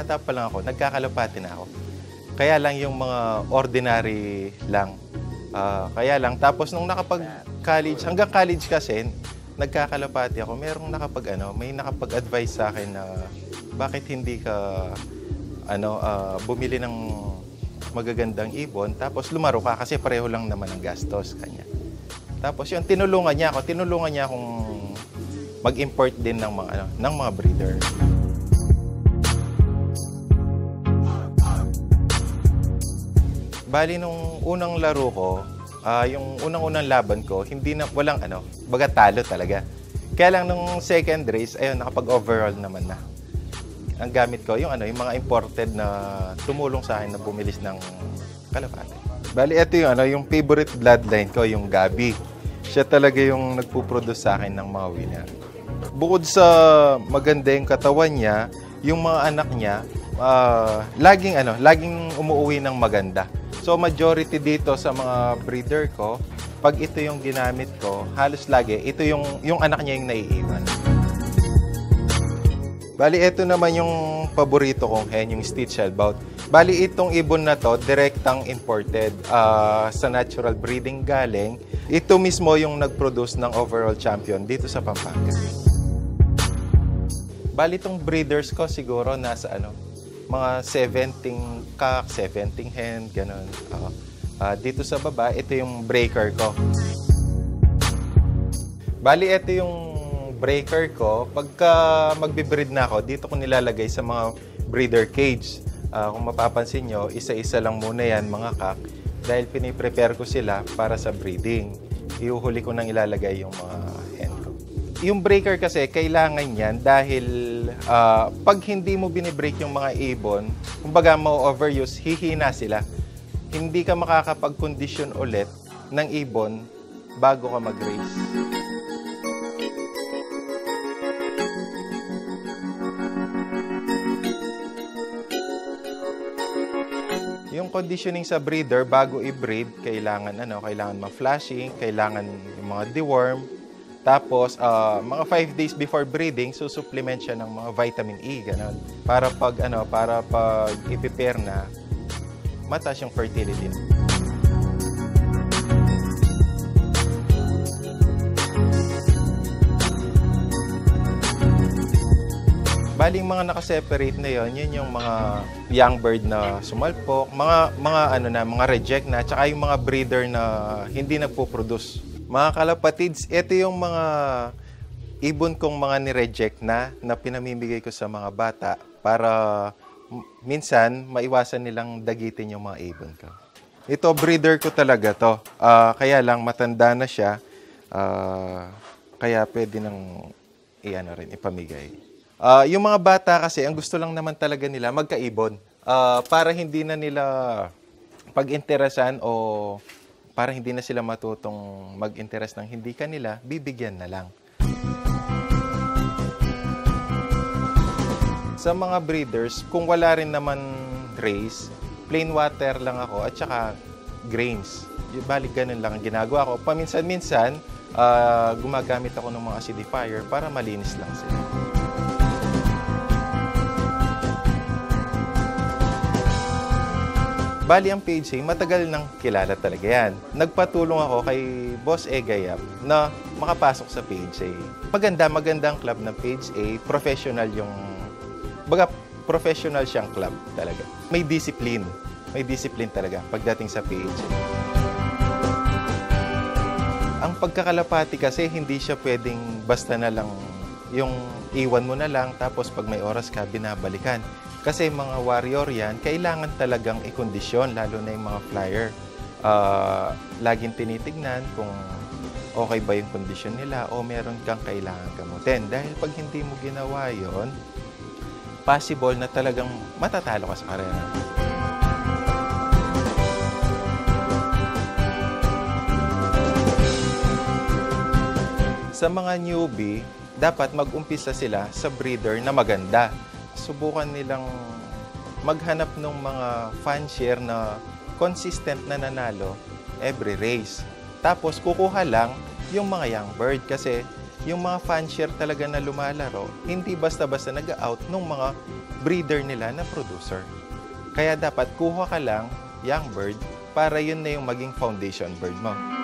bata pa lang ako, nagkakalapati na ako. Kaya lang yung mga ordinary lang. Kaya lang, tapos nung nakapag-college, hanggang college kasi, nagkakalapati ako, may nakapag-advise sa akin na bakit hindi ka bumili ng magagandang ibon, tapos lumaro ka kasi pareho lang naman ang gastos kanya. Tapos yun, tinulungan niya akong mag-import din ng mga breeder. Bali, nung unang laro ko, yung unang-unang laban ko, baga talo talaga. Kaya lang nung second race, ayun, nakapag-overall naman na. Ang gamit ko, yung mga imported na tumulong sa akin na bumilis ng kalapate. Bali, ito yung favorite bloodline ko, yung Gabi. Siya talaga yung nagpo-produce sa akin ng mga winner. Bukod sa maganda yung katawan niya, yung mga anak niya, laging umuuwi ng maganda. So, majority dito sa mga breeder ko, pag ito yung ginamit ko, halos lagi, ito yung anak niya yung naiiwan. Bali, ito naman yung paborito kong hen, yung Stitch Shellbout. Bali, itong ibon na to, direktang imported sa natural breeding galing. Ito mismo yung nag-produce ng overall champion dito sa Pampanga. Bali, itong breeders ko siguro nasa mga 17 cock, 17 hen, ganun. Dito sa baba, ito yung breaker ko. Bali, ito yung breaker ko. Pagka magbe-breed na ako, dito ko nilalagay sa mga breeder cage. Kung mapapansin nyo, isa-isa lang muna yan, mga cock, dahil piniprepare ko sila para sa breeding. Iuhuli ko nang ilalagay yung mga hen ko. Yung breaker kasi, kailangan yan dahil pag hindi mo binibreak yung mga ibon, kumbaga ma-overuse, hihina sila. Hindi ka makakapag-condition ulit ng ibon bago ka mag-race. Yung conditioning sa breeder, bago i-breed, kailangan ma-flashing, kailangan yung mga deworm. Tapos, mga 5 days before breeding, susupplement siya ng mga vitamin E, ganun. Para pag i-prepare na, mataas yung fertility. Baling mga nakaseparate na yun yung mga young bird na sumalpok, mga reject na, tsaka yung mga breeder na hindi nagpo-produce. Mga kalapatids, ito yung mga ibon kong mga ni-reject na pinamimigay ko sa mga bata para minsan maiwasan nilang dagitin yung mga ibon ko. Ito, breeder ko talaga to. Kaya lang matanda na siya, kaya pwede nang ipamigay. Yung mga bata kasi, ang gusto lang naman talaga nila magkaibon. Para hindi na nila pag-interesan o para hindi na sila matutong mag-interest ng hindi kanila, bibigyan na lang. Sa mga breeders, kung wala rin naman race, plain water lang ako at saka grains. Balik ganun lang ang ginagawa ko. Paminsan-minsan, gumagamit ako ng mga acidifier para malinis lang sila. Bali, ang PHA, matagal nang kilala talaga yan. Nagpatulong ako kay Boss Egayap na makapasok sa PHA. Maganda ang club ng PHA. Professional professional siyang club talaga. May discipline. May discipline talaga pagdating sa PHA. Ang pagkakalapati kasi, hindi siya pwedeng basta na lang yung iwan mo na lang, tapos pag may oras ka, binabalikan. Kasi mga warrior yan, kailangan talagang i-kondisyon, lalo na yung mga flyer. Laging tinitignan kung okay ba yung kondisyon nila o meron kang kailangan gamutin. Dahil pag hindi mo ginawa yon, possible na talagang matatalo ka sa karera. Sa mga newbie, dapat mag-umpisa sila sa breeder na maganda. Subukan nilang maghanap ng mga fanshare na consistent na nanalo every race. Tapos kukuha lang yung mga young bird kasi yung mga fanshare talaga na lumalaro, hindi basta-basta nag-out ng mga breeder nila na producer. Kaya dapat kuha ka lang young bird para yun na yung maging foundation bird mo.